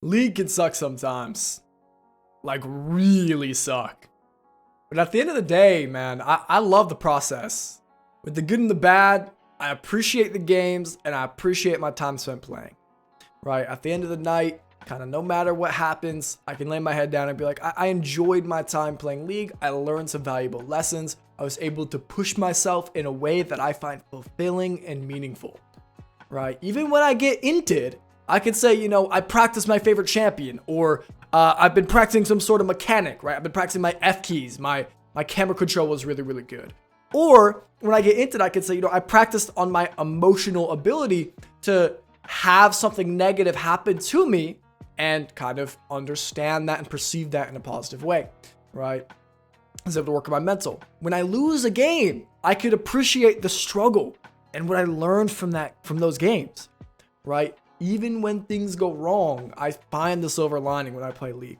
League can suck sometimes. Like, really suck. But at the end of the day, man, I love the process. With the good and the bad, I appreciate the games, and I appreciate my time spent playing. Right? At the end of the night, kind of no matter what happens, I can lay my head down and be like, I enjoyed my time playing League. I learned some valuable lessons. I was able to push myself in a way that I find fulfilling and meaningful. Right? Even when I get inted, I can say, you know, I practice my favorite champion, or I've been practicing some sort of mechanic, right? I've been practicing my F keys. My camera control was really, really good. Or when I get into it, I can say, you know, I practiced on my emotional ability to have something negative happen to me and kind of understand that and perceive that in a positive way, right? I was able to work on my mental. When I lose a game, I could appreciate the struggle and what I learned from those games, right? Even when things go wrong, I find the silver lining when I play League.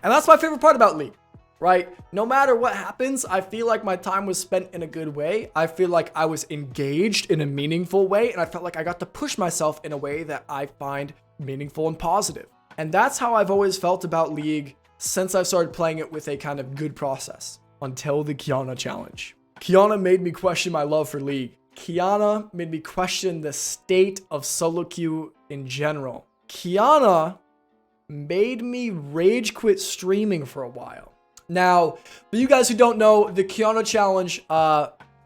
And that's my favorite part about League, right? No matter what happens, I feel like my time was spent in a good way. I feel like I was engaged in a meaningful way, and I felt like I got to push myself in a way that I find meaningful and positive. And that's how I've always felt about League since I started playing it with a kind of good process, until the Qiyana challenge. Qiyana made me question my love for League. Qiyana made me question the state of solo queue in general. Qiyana made me rage quit streaming for a while. Now, for you guys who don't know, the Qiyana challenge,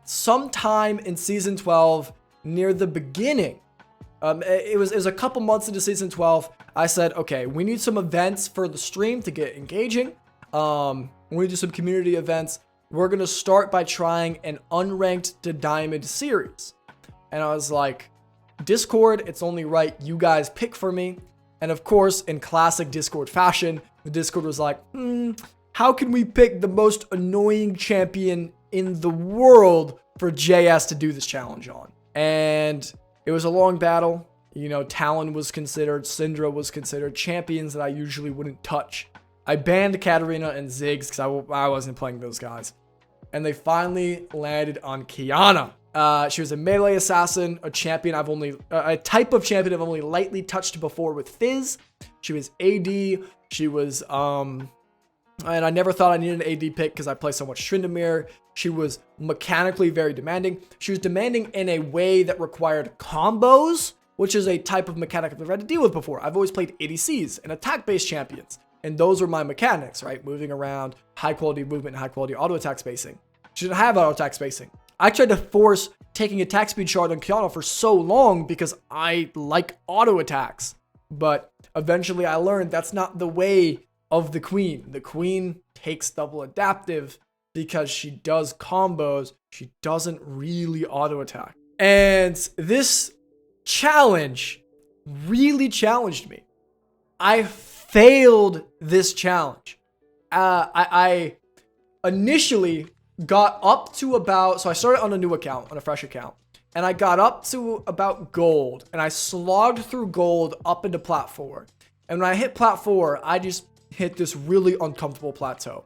sometime in season 12, near the beginning, it was a couple months into season 12, I said, okay, we need some events for the stream to get engaging. We do some community events. We're going to start by trying an unranked to diamond series. And I was like, Discord, it's only right you guys pick for me. And of course, in classic Discord fashion, the Discord was like, how can we pick the most annoying champion in the world for JS to do this challenge on? And it was a long battle. You know, Talon was considered, Syndra was considered, champions that I usually wouldn't touch. I banned Katarina and Ziggs because I wasn't playing those guys. And they finally landed on Qiyana. She was a melee assassin, a champion a type of champion I've only lightly touched before with Fizz. She was AD. She was, and I never thought I needed an AD pick because I play so much TRYND. She was mechanically very demanding. She was demanding in a way that required combos, which is a type of mechanic I've never had to deal with before. I've always played ADCs and attack-based champions. And those were my mechanics, right? Moving around, high quality movement, and high quality auto attack spacing. She didn't have auto attack spacing. I tried to force taking attack speed shard on Qiyana for so long because I like auto attacks. But eventually I learned that's not the way of the queen. The queen takes double adaptive because she does combos. She doesn't really auto attack. And this challenge really challenged me. I failed this challenge. I initially got up to about, so I started on a new account, on a fresh account, and I got up to about gold, and I slogged through gold up into plat 4. And when I hit plat 4, I just hit this really uncomfortable plateau.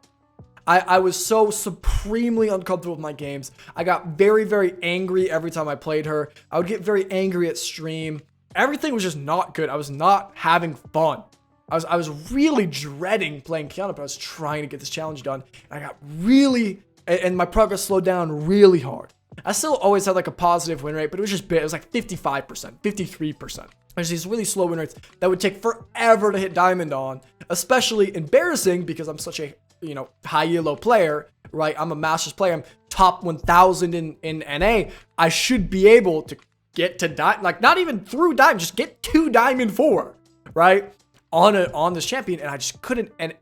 I was so supremely uncomfortable with my games. I got very, very angry every time I played her. I would get very angry at stream. Everything was just not good. I was not having fun. I was really dreading playing Qiyana, but I was trying to get this challenge done. And I got really, and my progress slowed down really hard. I still always had like a positive win rate, but it was just big. It was like 55%, 53%. There's these really slow win rates that would take forever to hit diamond on, especially embarrassing because I'm such a, you know, high elo player, right? I'm a Masters player. I'm top 1000 in NA. I should be able to get to diamond, like not even through diamond, just get to diamond 4, right? On this champion, and I just couldn't, and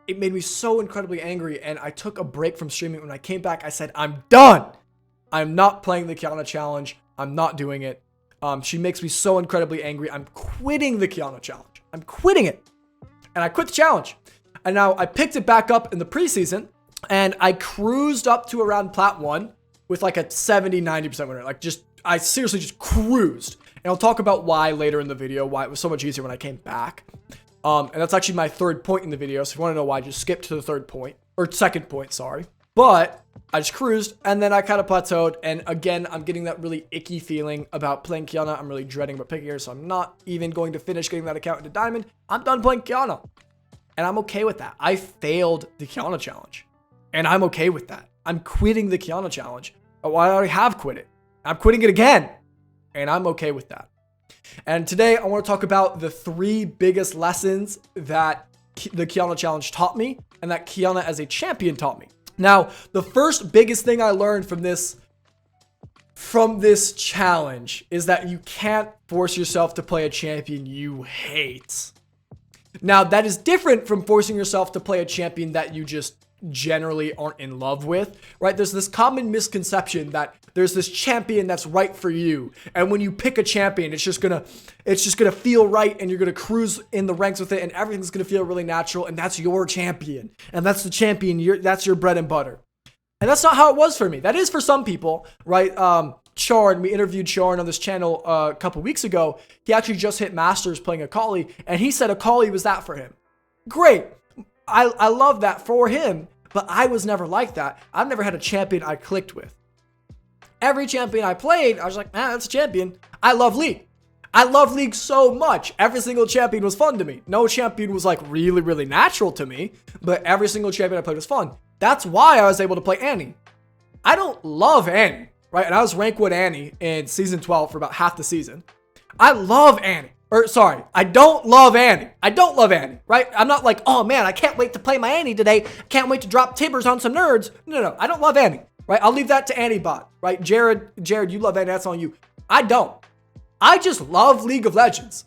it made me so incredibly angry, and I took a break from streaming. When I came back, I said, I'm done. I'm not playing the Qiyana challenge. I'm not doing it. She makes me so incredibly angry. I'm quitting the Qiyana challenge. I'm quitting it. And I quit the challenge. And now I picked it back up in the preseason, and I cruised up to around plat 1 with like a 70, 90% win rate. Like I seriously just cruised. And I'll talk about why later in the video, why it was so much easier when I came back. And that's actually my third point in the video. So if you want to know why, just skip to the third point, or second point, sorry. But I just cruised, and then I kind of plateaued. And again, I'm getting that really icky feeling about playing Qiyana. I'm really dreading about picking her, so I'm not even going to finish getting that account into Diamond. I'm done playing Qiyana. And I'm okay with that. I failed the Qiyana challenge. And I'm okay with that. I'm quitting the Qiyana challenge. Oh, I already have quit it. I'm quitting it again. And I'm okay with that. And today I want to talk about the 3 biggest lessons that the Qiyana challenge taught me and that Qiyana as a champion taught me. Now, the first biggest thing I learned from this challenge is that you can't force yourself to play a champion you hate. Now, that is different from forcing yourself to play a champion that you just generally aren't in love with, right? There's this common misconception that there's this champion that's right for you, and when you pick a champion, it's just gonna feel right, and you're gonna cruise in the ranks with it, and everything's gonna feel really natural, and that's your champion, and that's the champion, that's your bread and butter. And that's not how it was for me. That is for some people, right? Charn, we interviewed Charn on this channel a couple weeks ago. He actually just hit Masters playing Akali, and he said Akali was that for him. Great. I love that for him, but I was never like that. I've never had a champion I clicked with. Every champion I played, I was like, that's a champion. I love League. I love League so much. Every single champion was fun to me. No champion was like really, really natural to me, but every single champion I played was fun. That's why I was able to play Annie. I don't love Annie, right? And I was rank 1 Annie in season 12 for about half the season. I love Annie. I don't love Annie. I don't love Annie, right? I'm not like, oh man, I can't wait to play my Annie today. Can't wait to drop Tibbers on some nerds. No, I don't love Annie, right? I'll leave that to Annie bot, right? Jared, you love Annie, that's on you. I don't. I just love League of Legends.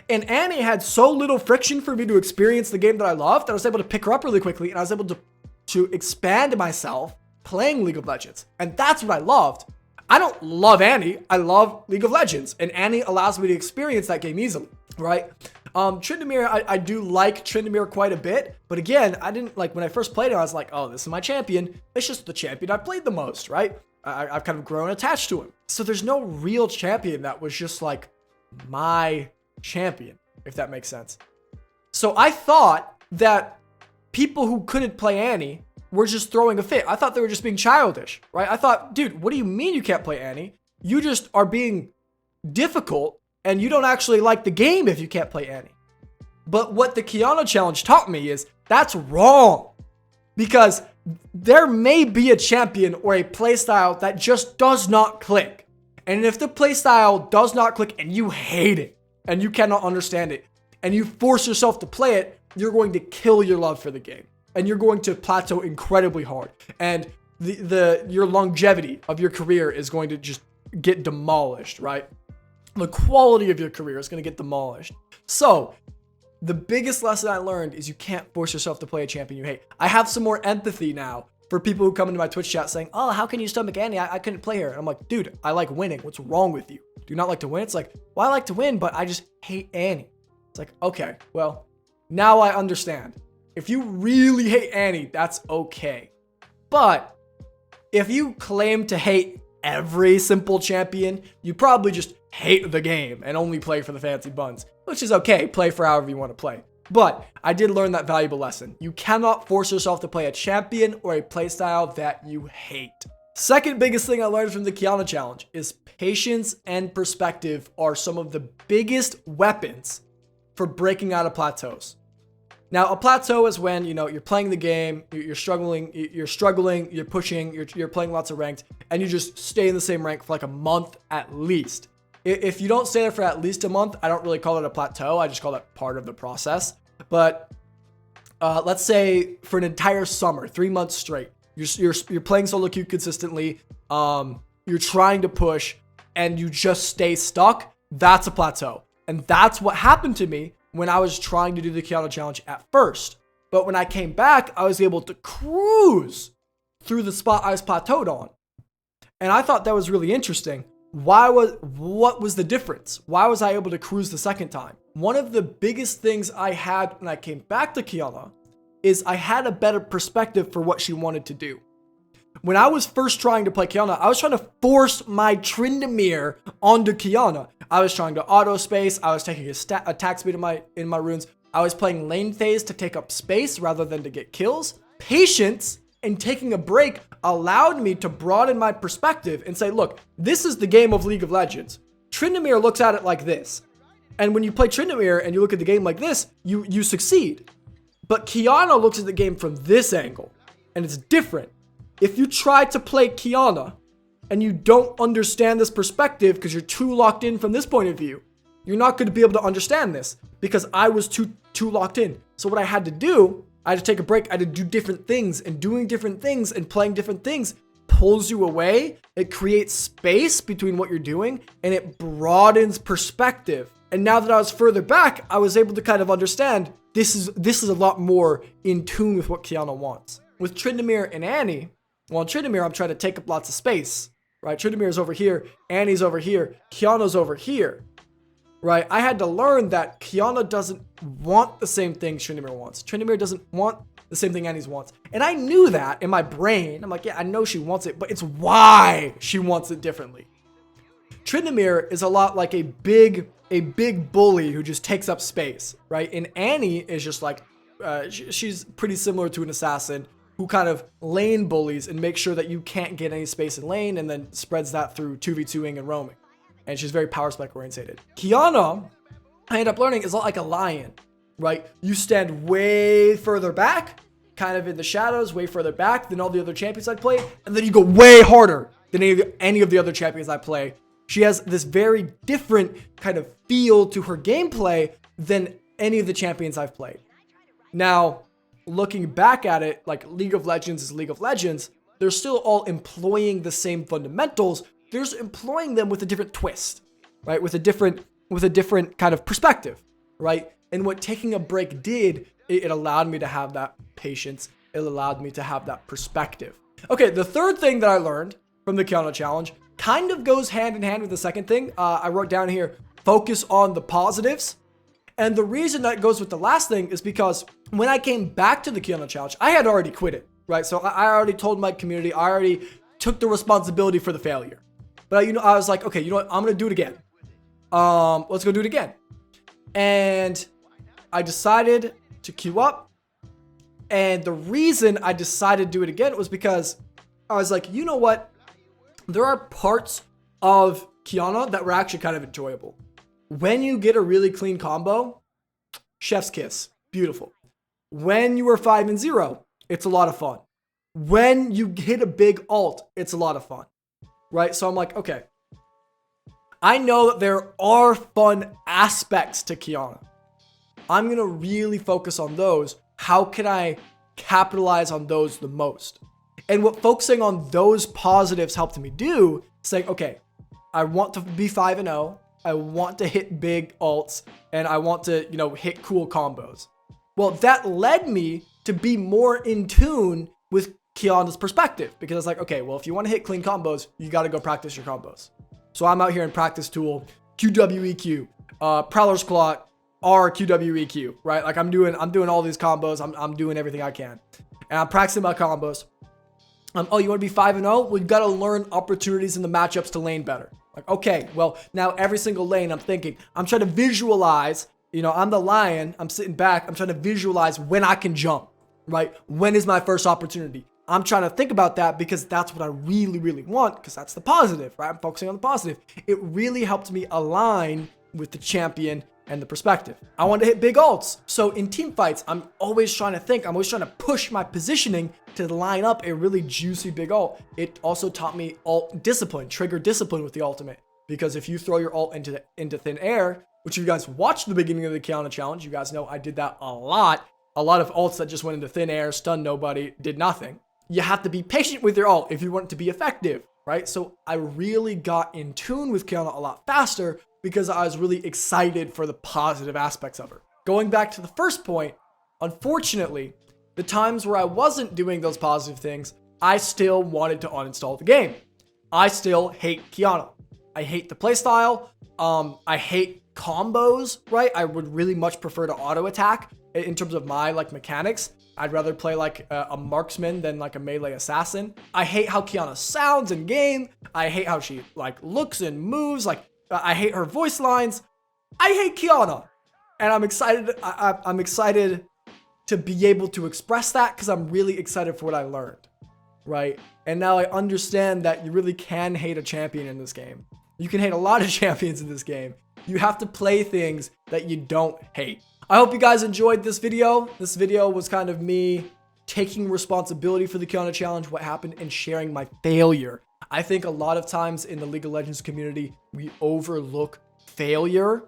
And Annie had so little friction for me to experience the game that I loved that I was able to pick her up really quickly, and I was able to expand myself playing League of Legends. And that's what I loved. I don't love Annie. I love League of Legends, and Annie allows me to experience that game easily, right? Tryndamere, I do like Tryndamere quite a bit, but again, I didn't like when I first played it. I was like, oh, this is my champion. It's just the champion I played the most, right? I've kind of grown attached to him. So there's no real champion that was just like my champion, if that makes sense. So I thought that people who couldn't play Annie were just throwing a fit. I thought they were just being childish, right? I thought, dude, what do you mean you can't play Annie? You just are being difficult, and you don't actually like the game if you can't play Annie. But what the Qiyana challenge taught me is that's wrong, because there may be a champion or a playstyle that just does not click. And if the playstyle does not click and you hate it and you cannot understand it and you force yourself to play it, you're going to kill your love for the game. And you're going to plateau incredibly hard. And your longevity of your career is going to just get demolished, right? The quality of your career is going to get demolished. So the biggest lesson I learned is you can't force yourself to play a champion you hate. I have some more empathy now for people who come into my Twitch chat saying, oh, how can you stomach Annie? I couldn't play her. And I'm like, dude, I like winning. What's wrong with you? Do you not like to win? It's like, well, I like to win, but I just hate Annie. It's like, okay, well, now I understand. If you really hate Annie, that's okay. But if you claim to hate every simple champion, you probably just hate the game and only play for the fancy buns, which is okay. Play for however you want to play. But I did learn that valuable lesson. You cannot force yourself to play a champion or a playstyle that you hate. Second biggest thing I learned from the Qiyana challenge is patience and perspective are some of the biggest weapons for breaking out of plateaus. Now, a plateau is when, you're playing the game, you're struggling, you're pushing, you're playing lots of ranked, and you just stay in the same rank for like a month at least. If you don't stay there for at least a month, I don't really call it a plateau. I just call that part of the process. But let's say for an entire summer, 3 months straight, you're playing solo queue consistently, you're trying to push, and you just stay stuck, that's a plateau. And that's what happened to me when I was trying to do the Qiyana challenge at first. But when I came back, I was able to cruise through the spot I was plateaued on. And I thought that was really interesting. What was the difference? Why was I able to cruise the second time? One of the biggest things I had when I came back to Qiyana is I had a better perspective for what she wanted to do. When I was first trying to play Qiyana, I was trying to force my Tryndamere onto Qiyana. I was trying to auto space. I was taking attack speed in my runes. I was playing lane phase to take up space rather than to get kills. Patience And taking a break allowed me to broaden my perspective and say, look, this is the game of League of Legends. Tryndamere looks at it like this. And when you play Tryndamere and you look at the game like this, you succeed. But Qiyana looks at the game from this angle, and it's different. If you try to play Qiyana and you don't understand this perspective because you're too locked in from this point of view, you're not going to be able to understand this because I was too locked in. So what I had to do, I had to take a break. I had to do different things, and doing different things and playing different things pulls you away. It creates space between what you're doing, and it broadens perspective. And now that I was further back, I was able to kind of understand this is a lot more in tune with what Qiyana wants. With Tryndamere and Annie, well, in Tryndamere, I'm trying to take up lots of space, right? Tryndamere's over here, Annie's over here, Qiyana's over here, right? I had to learn that Qiyana doesn't want the same thing Tryndamere wants. Tryndamere doesn't want the same thing Annie's wants. And I knew that in my brain. I'm like, yeah, I know she wants it, but it's why she wants it differently. Tryndamere is a lot like a big bully who just takes up space, right? And Annie is just like, she's pretty similar to an assassin who kind of lane bullies and makes sure that you can't get any space in lane and then spreads that through 2v2ing and roaming. And she's very power spec orientated. Qiyana, I end up learning, is a lot like a lion, right? You stand way further back, kind of in the shadows, way further back than all the other champions I play, and then you go way harder than any of the other champions I play. She has this very different kind of feel to her gameplay than any of the champions I've played. Now, looking back at it, like League of Legends is League of Legends, they're still all employing the same fundamentals. They're just employing them with a different twist, right? With a different kind of perspective, right? And what taking a break did, it allowed me to have that patience. It allowed me to have that perspective. Okay, the third thing that I learned from the Qiyana challenge kind of goes hand in hand with the second thing. I wrote down here, focus on the positives. And the reason that goes with the last thing is because when I came back to the Qiyana challenge, I had already quit it, right? So I already told my community, I already took the responsibility for the failure. But I was like, okay, you know what? I'm going to do it again. Let's go do it again. And I decided to queue up. And the reason I decided to do it again was because I was like, you know what? There are parts of Qiyana that were actually kind of enjoyable. When you get a really clean combo, chef's kiss, beautiful. When you are 5-0, it's a lot of fun. When you hit a big ult, it's a lot of fun, right? So I'm like, okay, I know that there are fun aspects to Qiyana. I'm going to really focus on those. How can I capitalize on those the most? And what focusing on those positives helped me do, saying, okay, I want to be 5-0. I want to hit big ults, and I want to, hit cool combos. Well, that led me to be more in tune with Qiyana's perspective, because I was like, okay, well, if you want to hit clean combos, you got to go practice your combos. So I'm out here in practice tool, QWEQ, Prowler's Claw, RQWEQ, right? Like I'm doing all these combos. I'm doing everything I can, and I'm practicing my combos. Oh, you want to be 5-0? Well, you got to learn opportunities in the matchups to lane better. Like, okay, well, now every single lane I'm trying to visualize, I'm the lion, I'm sitting back, I'm trying to visualize when I can jump, right? When is my first opportunity? I'm trying to think about that because that's what I really, really want, because that's the positive, right? I'm focusing on the positive. It really helped me align with the champion and the perspective. I want to hit big ults. So in team fights, I'm always trying to push my positioning to line up a really juicy big ult. It also taught me ult discipline, trigger discipline with the ultimate. Because if you throw your ult into thin air, which you guys watched the beginning of the Qiyana challenge, you guys know I did that a lot. A lot of ults that just went into thin air, stunned nobody, did nothing. You have to be patient with your ult if you want it to be effective, right? So I really got in tune with Qiyana a lot faster because I was really excited for the positive aspects of her. Going back to the first point, unfortunately, the times where I wasn't doing those positive things, I still wanted to uninstall the game. I still hate Qiyana. I hate the playstyle. I hate combos, right? I would really much prefer to auto attack in terms of my mechanics. I'd rather play like a marksman than like a melee assassin. I hate how Qiyana sounds in game. I hate how she looks and moves. I hate her voice lines. I hate Qiyana, and I'm excited. I'm excited to be able to express that because I'm really excited for what I learned. right? And now I understand that you really can hate a champion in this game. You can hate a lot of champions in this game. You have to play things that you don't hate. I hope you guys enjoyed this video. This video was kind of me taking responsibility for the Qiyana challenge, what happened, and sharing my failure. I think a lot of times in the League of Legends community, we overlook failure.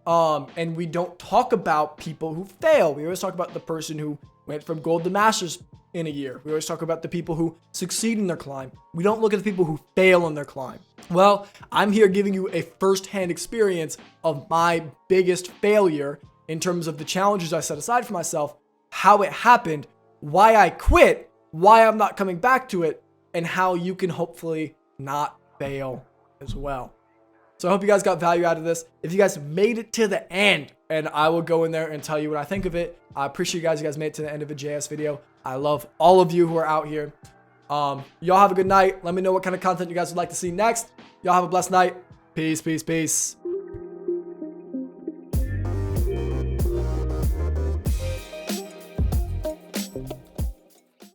And we don't talk about people who fail. We always talk about the person who went from gold to masters in a year. We always talk about the people who succeed in their climb. We don't look at the people who fail in their climb. Well, I'm here giving you a first-hand experience of my biggest failure in terms of the challenges I set aside for myself, how it happened, why I quit, why I'm not coming back to it, and how you can hopefully not fail as well. So I hope you guys got value out of this. If you guys made it to the end, and I will go in there and tell you what I think of it. I appreciate you guys made it to the end of a JS video. I love all of you who are out here. Y'all have a good night. Let me know what kind of content you guys would like to see next. Y'all have a blessed night. Peace, peace, peace.